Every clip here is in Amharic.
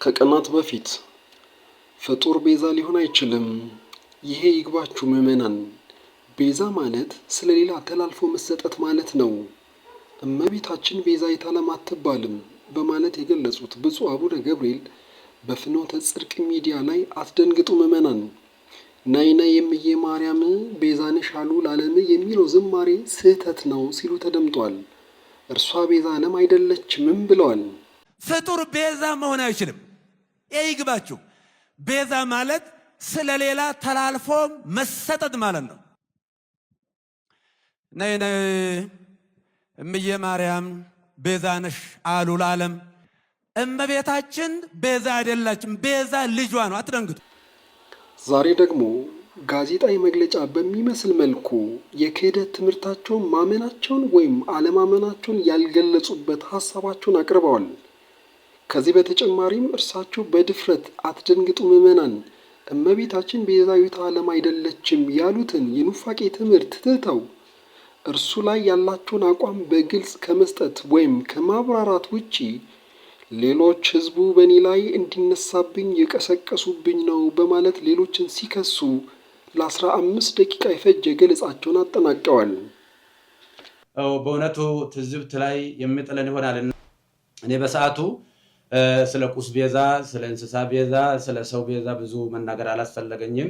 ከቀናት በፊት ፍጡር ቤዛ ሊሆን አይችልም። ይሄ ይግባችሁ ምዕመናን። ቤዛ ማለት ስለሌላ ተላልፎ መሰጠት ማለት ነው። እመቤታችን ቤዛዊተ ዓለም አትባልም በማለት የገለጹት ብፁዕ አቡነ ገብርኤል በፍኖተ ጽድቅ ሚዲያ ላይ አትደንግጡ ምዕመናን፣ ነይ ነይ እምዬ ማርያም ቤዛነሽ አሉ ለዓለም የሚለው ዝማሬ ስህተት ነው ሲሉ ተደምጧል። እርሷ ቤዛ ዓለም አይደለችምም ብለዋል። ፍጡር ቤዛ መሆን አይችልም። ይግባችሁ። ቤዛ ማለት ስለሌላ ተላልፎ መሰጠት ማለት ነው። ነይ ነይ እምዬ ማርያም ቤዛ ነሽ አሉ ለዓለም። እመቤታችን ቤዛ አይደላችም። ቤዛ ልጇ ነው። አትደንግጡ። ዛሬ ደግሞ ጋዜጣዊ መግለጫ በሚመስል መልኩ የክህደት ትምህርታቸውን ማመናቸውን ወይም አለማመናቸውን ያልገለጹበት ሀሳባቸውን አቅርበዋል። ከዚህ በተጨማሪም እርሳቸው በድፍረት አትደንግጡ ምዕመናን፣ እመቤታችን ቤዛዊተ ዓለም አይደለችም ያሉትን የኑፋቄ ትምህርት ትተው እርሱ ላይ ያላቸውን አቋም በግልጽ ከመስጠት ወይም ከማብራራት ውጪ ሌሎች ህዝቡ በእኔ ላይ እንዲነሳብኝ የቀሰቀሱብኝ ነው በማለት ሌሎችን ሲከሱ ለ15 ደቂቃ የፈጀ ገለጻቸውን አጠናቀዋል። በእውነቱ ትዝብት ላይ የሚጥለን ይሆናል። እኔ በሰዓቱ ስለ ቁስ ቤዛ፣ ስለ እንስሳ ቤዛ፣ ስለ ሰው ቤዛ ብዙ መናገር አላስፈለገኝም።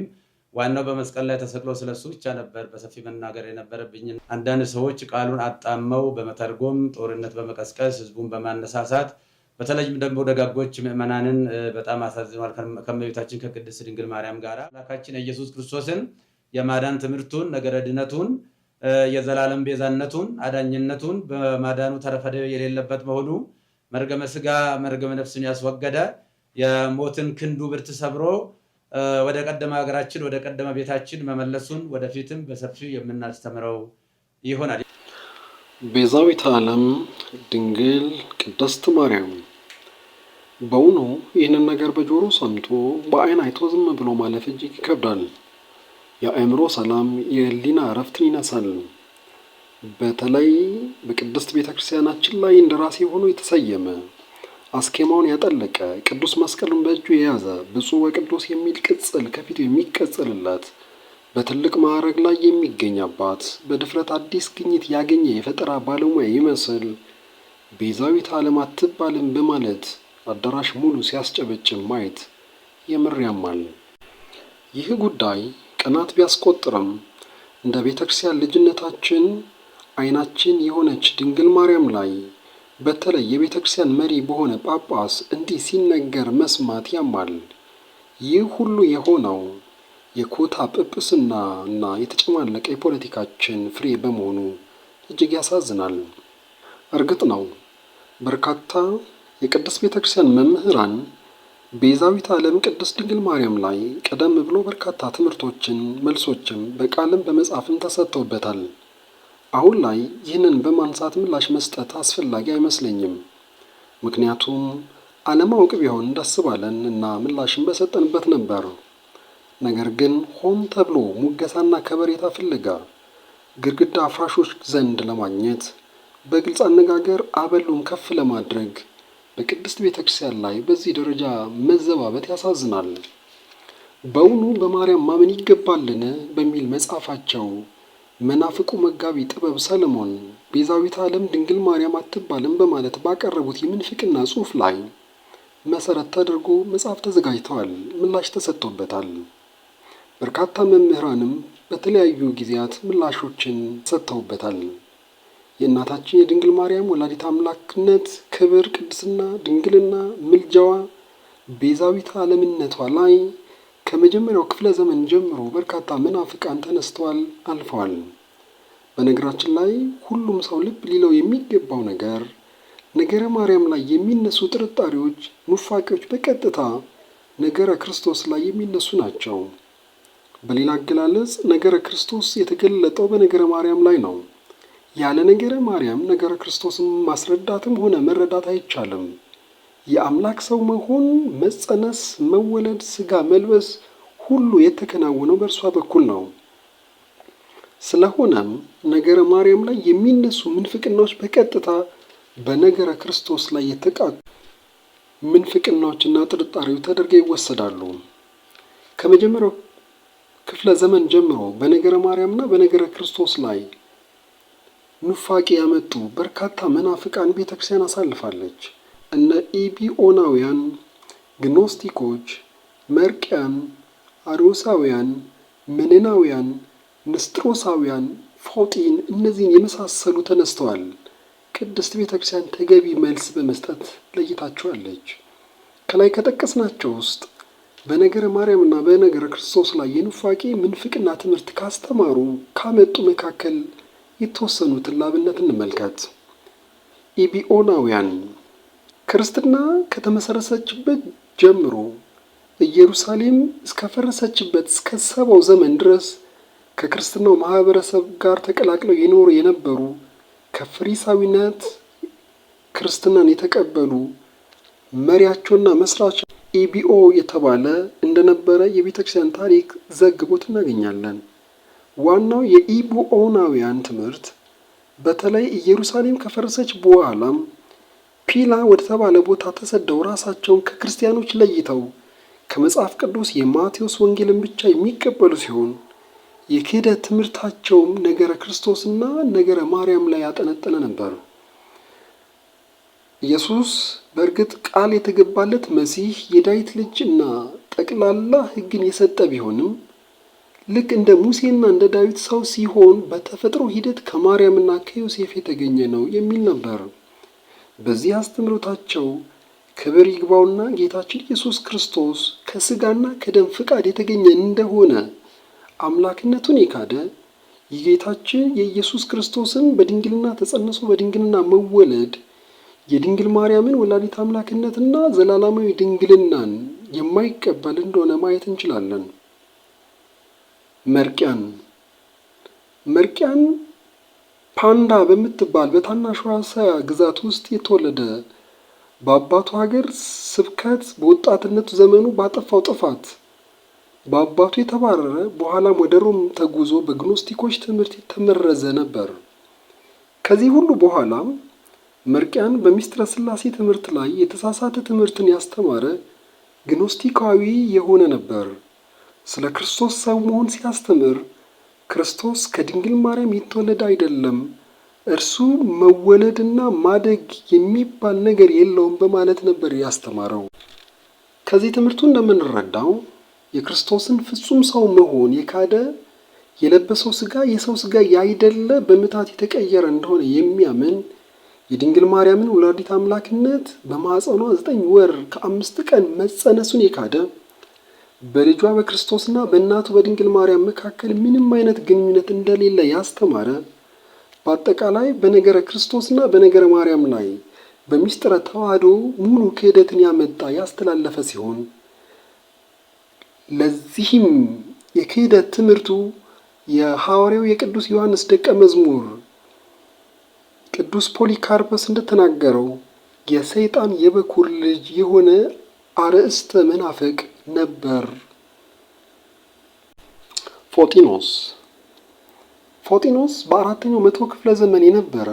ዋናው በመስቀል ላይ ተሰቅሎ ስለሱ ብቻ ነበር በሰፊ መናገር የነበረብኝ። አንዳንድ ሰዎች ቃሉን አጣመው በመተርጎም ጦርነት በመቀስቀስ ህዝቡን በማነሳሳት በተለይም ደግሞ ደጋጎች ምዕመናንን በጣም አሳዝኗል። ከእመቤታችን ከቅድስት ድንግል ማርያም ጋር አምላካችን ኢየሱስ ክርስቶስን የማዳን ትምህርቱን፣ ነገረ ድነቱን፣ የዘላለም ቤዛነቱን፣ አዳኝነቱን በማዳኑ ተረፈደ የሌለበት መሆኑ መርገመ ስጋ መርገመ ነፍስን ያስወገደ የሞትን ክንዱ ብርት ሰብሮ ወደ ቀደመ ሀገራችን ወደ ቀደመ ቤታችን መመለሱን ወደፊትም በሰፊው የምናስተምረው ይሆናል። ቤዛዊተ ዓለም ድንግል ቅድስት ማርያም። በእውኑ ይህንን ነገር በጆሮ ሰምቶ በአይን አይቶ ዝም ብሎ ማለፍ እጅግ ይከብዳል። የአእምሮ ሰላም የህሊና እረፍትን ይነሳል። በተለይ በቅድስት ቤተክርስቲያናችን ላይ እንደራሴ ሆኖ የተሰየመ አስኬማውን ያጠለቀ ቅዱስ መስቀልን በእጁ የያዘ ብፁዕ ወቅዱስ የሚል ቅጽል ከፊቱ የሚቀጽልለት በትልቅ ማዕረግ ላይ የሚገኝ አባት በድፍረት አዲስ ግኝት ያገኘ የፈጠራ ባለሙያ ይመስል ቤዛዊተ ዓለም አትባልም በማለት አዳራሽ ሙሉ ሲያስጨበጭብ ማየት የምር ያማል። ይህ ጉዳይ ቀናት ቢያስቆጥርም እንደ ቤተክርስቲያን ልጅነታችን አይናችን የሆነች ድንግል ማርያም ላይ በተለይ የቤተክርስቲያን መሪ በሆነ ጳጳስ እንዲህ ሲነገር መስማት ያማል። ይህ ሁሉ የሆነው የኮታ ጵጵስና እና የተጨማለቀ የፖለቲካችን ፍሬ በመሆኑ እጅግ ያሳዝናል። እርግጥ ነው በርካታ የቅድስት ቤተክርስቲያን መምህራን ቤዛዊተ ዓለም ቅድስት ድንግል ማርያም ላይ ቀደም ብሎ በርካታ ትምህርቶችን መልሶችም በቃልም በመጻፍም ተሰጥተውበታል። አሁን ላይ ይህንን በማንሳት ምላሽ መስጠት አስፈላጊ አይመስለኝም። ምክንያቱም አለማወቅ ቢሆን ደስ ባለን እና ምላሽን በሰጠንበት ነበር። ነገር ግን ሆን ተብሎ ሙገሳና ከበሬታ ፍለጋ ግድግዳ አፍራሾች ዘንድ ለማግኘት በግልጽ አነጋገር አበሉን ከፍ ለማድረግ በቅድስት ቤተክርስቲያን ላይ በዚህ ደረጃ መዘባበት ያሳዝናል። በእውኑ በማርያም ማመን ይገባልን በሚል መጽሐፋቸው መናፍቁ መጋቢ ጥበብ ሰለሞን ቤዛዊተ ዓለም ድንግል ማርያም አትባልም በማለት ባቀረቡት የምንፍቅና ጽሑፍ ላይ መሰረት ተደርጎ መጽሐፍ ተዘጋጅተዋል፣ ምላሽ ተሰጥቶበታል። በርካታ መምህራንም በተለያዩ ጊዜያት ምላሾችን ሰጥተውበታል። የእናታችን የድንግል ማርያም ወላዲተ አምላክነት ክብር፣ ቅድስና፣ ድንግልና፣ ምልጃዋ፣ ቤዛዊተ ዓለምነቷ ላይ ከመጀመሪያው ክፍለ ዘመን ጀምሮ በርካታ መናፍቃን ተነስተዋል፣ አልፈዋል። በነገራችን ላይ ሁሉም ሰው ልብ ሊለው የሚገባው ነገር ነገረ ማርያም ላይ የሚነሱ ጥርጣሬዎች፣ ኑፋቄዎች በቀጥታ ነገረ ክርስቶስ ላይ የሚነሱ ናቸው። በሌላ አገላለጽ ነገረ ክርስቶስ የተገለጠው በነገረ ማርያም ላይ ነው። ያለ ነገረ ማርያም ነገረ ክርስቶስን ማስረዳትም ሆነ መረዳት አይቻልም። የአምላክ ሰው መሆን፣ መጸነስ፣ መወለድ፣ ስጋ መልበስ ሁሉ የተከናወነው በእርሷ በኩል ነው። ስለሆነም ነገረ ማርያም ላይ የሚነሱ ምንፍቅናዎች በቀጥታ በነገረ ክርስቶስ ላይ የተቃጡ ምንፍቅናዎችና ጥርጣሬዎች ተደርገው ይወሰዳሉ። ከመጀመሪያው ክፍለ ዘመን ጀምሮ በነገረ ማርያምና በነገረ ክርስቶስ ላይ ኑፋቄ ያመጡ በርካታ መናፍቃን ቤተክርስቲያን አሳልፋለች። እነ ኢቢኦናውያን፣ ግኖስቲኮች፣ መርቅያን፣ አርዮሳውያን፣ መነናውያን፣ ንስጥሮሳውያን፣ ፎጢን እነዚህን የመሳሰሉ ተነስተዋል። ቅድስት ቤተክርስቲያን ተገቢ መልስ በመስጠት ለይታቸዋለች። ከላይ ከጠቀስናቸው ውስጥ በነገረ ማርያምና በነገረ ክርስቶስ ላይ የኑፋቄ ምንፍቅና ትምህርት ካስተማሩ ካመጡ መካከል የተወሰኑትን ላብነት እንመልከት። ኢቢኦናውያን ክርስትና ከተመሰረተችበት ጀምሮ ኢየሩሳሌም እስከፈረሰችበት እስከ 70ው ዘመን ድረስ ከክርስትናው ማህበረሰብ ጋር ተቀላቅለው ይኖሩ የነበሩ ከፈሪሳዊነት ክርስትናን የተቀበሉ መሪያቸውና መስራች ኢቢኦ የተባለ እንደነበረ የቤተክርስቲያን ታሪክ ዘግቦት እናገኛለን። ዋናው የኢቢኦናውያን ትምህርት በተለይ ኢየሩሳሌም ከፈረሰች በኋላም ፒላ ወደ ተባለ ቦታ ተሰደው ራሳቸውን ከክርስቲያኖች ለይተው ከመጽሐፍ ቅዱስ የማቴዎስ ወንጌልን ብቻ የሚቀበሉ ሲሆን የክህደት ትምህርታቸውም ነገረ ክርስቶስና ነገረ ማርያም ላይ ያጠነጠነ ነበር። ኢየሱስ በእርግጥ ቃል የተገባለት መሲህ የዳዊት ልጅ እና ጠቅላላ ሕግን የሰጠ ቢሆንም ልክ እንደ ሙሴና እንደ ዳዊት ሰው ሲሆን በተፈጥሮ ሂደት ከማርያምና ከዮሴፍ የተገኘ ነው የሚል ነበር። በዚህ አስተምህሮታቸው ክብር ይግባውና ጌታችን ኢየሱስ ክርስቶስ ከስጋና ከደም ፍቃድ የተገኘ እንደሆነ አምላክነቱን የካደ የጌታችን የኢየሱስ ክርስቶስን በድንግልና ተጸንሶ በድንግልና መወለድ የድንግል ማርያምን ወላዲተ አምላክነትና ዘላለማዊ ድንግልናን የማይቀበል እንደሆነ ማየት እንችላለን። መርቅያን ፓንዳ በምትባል በታናሿ እስያ ግዛት ውስጥ የተወለደ በአባቱ ሀገር ስብከት በወጣትነቱ ዘመኑ ባጠፋው ጥፋት በአባቱ የተባረረ በኋላም ወደ ሮም ተጉዞ በግኖስቲኮች ትምህርት የተመረዘ ነበር። ከዚህ ሁሉ በኋላም መርቅያን በሚስጥረ ሥላሴ ትምህርት ላይ የተሳሳተ ትምህርትን ያስተማረ ግኖስቲካዊ የሆነ ነበር። ስለ ክርስቶስ ሰው መሆን ሲያስተምር ክርስቶስ ከድንግል ማርያም የተወለደ አይደለም፣ እርሱ መወለድና ማደግ የሚባል ነገር የለውም በማለት ነበር ያስተማረው። ከዚህ ትምህርቱ እንደምንረዳው የክርስቶስን ፍጹም ሰው መሆን የካደ የለበሰው ሥጋ የሰው ሥጋ ያይደለ በምታት የተቀየረ እንደሆነ የሚያምን የድንግል ማርያምን ወላዲተ አምላክነት በማኅፀኗ 9 ወር ከ5 ቀን መጸነሱን የካደ በልጇ በክርስቶስና በእናቱ በድንግል ማርያም መካከል ምንም አይነት ግንኙነት እንደሌለ ያስተማረ በአጠቃላይ በነገረ ክርስቶስና በነገረ ማርያም ላይ በሚስጥረ ተዋህዶ ሙሉ ክህደትን ያመጣ ያስተላለፈ ሲሆን ለዚህም የክህደት ትምህርቱ የሐዋርያው የቅዱስ ዮሐንስ ደቀ መዝሙር ቅዱስ ፖሊካርፐስ እንደተናገረው የሰይጣን የበኩር ልጅ የሆነ አርእስተ መናፍቅ ነበር። ፎጢኖስ በ4ኛው መቶ ክፍለ ዘመን የነበረ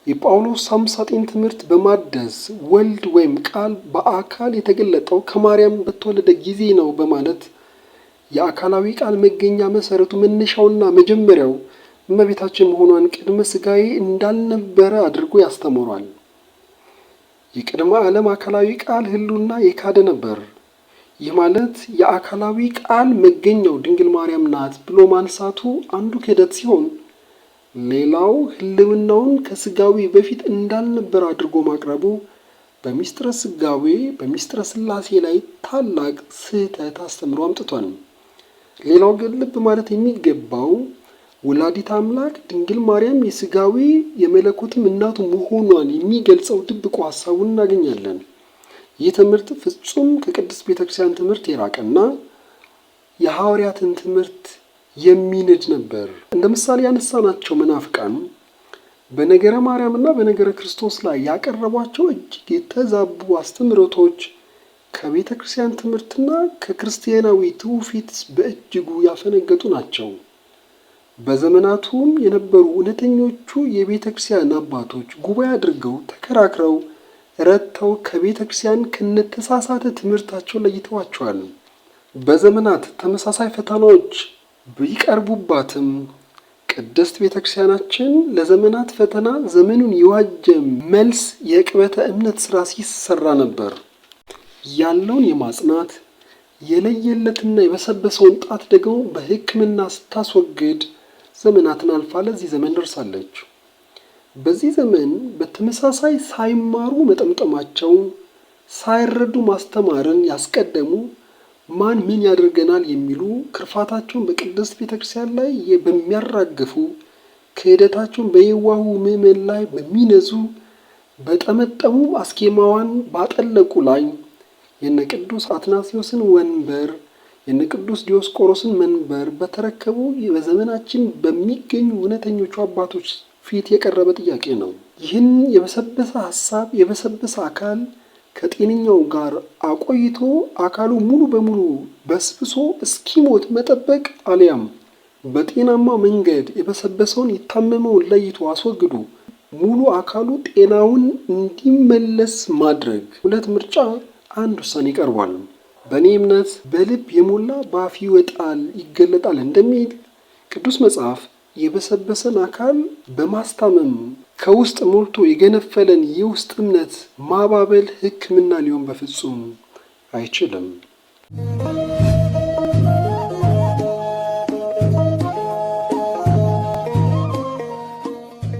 የጳውሎስ ሳምሳጤን ትምህርት በማደስ ወልድ ወይም ቃል በአካል የተገለጠው ከማርያም በተወለደ ጊዜ ነው በማለት የአካላዊ ቃል መገኛ መሰረቱ መነሻውና መጀመሪያው እመቤታችን መሆኗን ቅድመ ሥጋዌ እንዳልነበረ አድርጎ ያስተምሯል። የቅድመ ዓለም አካላዊ ቃል ሕልውና የካደ ነበር። ይህ ማለት የአካላዊ ቃል መገኛው ድንግል ማርያም ናት ብሎ ማንሳቱ አንዱ ክህደት ሲሆን፣ ሌላው ሕልውናውን ከሥጋዌ በፊት እንዳልነበረ አድርጎ ማቅረቡ በሚስጥረ ሥጋዌ በሚስጥረ ሥላሴ ላይ ታላቅ ስህተት አስተምሮ አምጥቷል። ሌላው ግን ልብ ማለት የሚገባው ወላዲተ አምላክ ድንግል ማርያም የሥጋዌ የመለኮትም እናቱ መሆኗን የሚገልጸው ድብቁ ሐሳቡን እናገኛለን። ይህ ትምህርት ፍጹም ከቅድስት ቤተክርስቲያን ትምህርት የራቀና የሐዋርያትን ትምህርት የሚንድ ነበር። እንደ ምሳሌ ያነሳናቸው መናፍቃን በነገረ ማርያምና በነገረ ክርስቶስ ላይ ያቀረቧቸው እጅግ የተዛቡ አስተምህሮቶች ከቤተ ክርስቲያን ትምህርትና ከክርስቲያናዊ ትውፊት በእጅጉ ያፈነገጡ ናቸው። በዘመናቱም የነበሩ እውነተኞቹ የቤተ ክርስቲያን አባቶች ጉባኤ አድርገው ተከራክረው ረድተው ከቤተ ክርስቲያን ከነተሳሳተ ትምህርታቸው ለይተዋቸዋል። በዘመናት ተመሳሳይ ፈተናዎች ቢቀርቡባትም ቅድስት ቤተ ክርስቲያናችን ለዘመናት ፈተና ዘመኑን የዋጀ መልስ የዕቅበተ እምነት ስራ ሲሰራ ነበር። ያለውን የማጽናት የለየለትና የበሰበሰውን ጣት ደግሞ በሕክምና ስታስወግድ ዘመናትን አልፋ ለዚህ ዘመን ደርሳለች። በዚህ ዘመን በተመሳሳይ ሳይማሩ መጠምጠማቸው፣ ሳይረዱ ማስተማርን ያስቀደሙ ማን ምን ያደርገናል የሚሉ ክርፋታቸውን በቅድስት ቤተክርስቲያን ላይ በሚያራግፉ ክህደታቸውን በየዋሁ ምዕመን ላይ በሚነዙ በጠመጠሙ አስኬማዋን ባጠለቁ ላይ የነ ቅዱስ አትናሲዮስን ወንበር የነ ቅዱስ ዲዮስቆሮስን መንበር በተረከቡ በዘመናችን በሚገኙ እውነተኞቹ አባቶች ፊት የቀረበ ጥያቄ ነው። ይህን የበሰበሰ ሀሳብ የበሰበሰ አካል ከጤነኛው ጋር አቆይቶ አካሉ ሙሉ በሙሉ በስብሶ እስኪሞት መጠበቅ አሊያም በጤናማ መንገድ የበሰበሰውን የታመመውን ለይቶ አስወግዶ ሙሉ አካሉ ጤናውን እንዲመለስ ማድረግ። ሁለት ምርጫ፣ አንድ ውሳኔ ቀርቧል። በእኔ እምነት በልብ የሞላ በአፍ ይወጣል ይገለጣል እንደሚል ቅዱስ መጽሐፍ የበሰበሰን አካል በማስታመም ከውስጥ ሞልቶ የገነፈለን የውስጥ እምነት ማባበል ሕክምና ሊሆን በፍጹም አይችልም።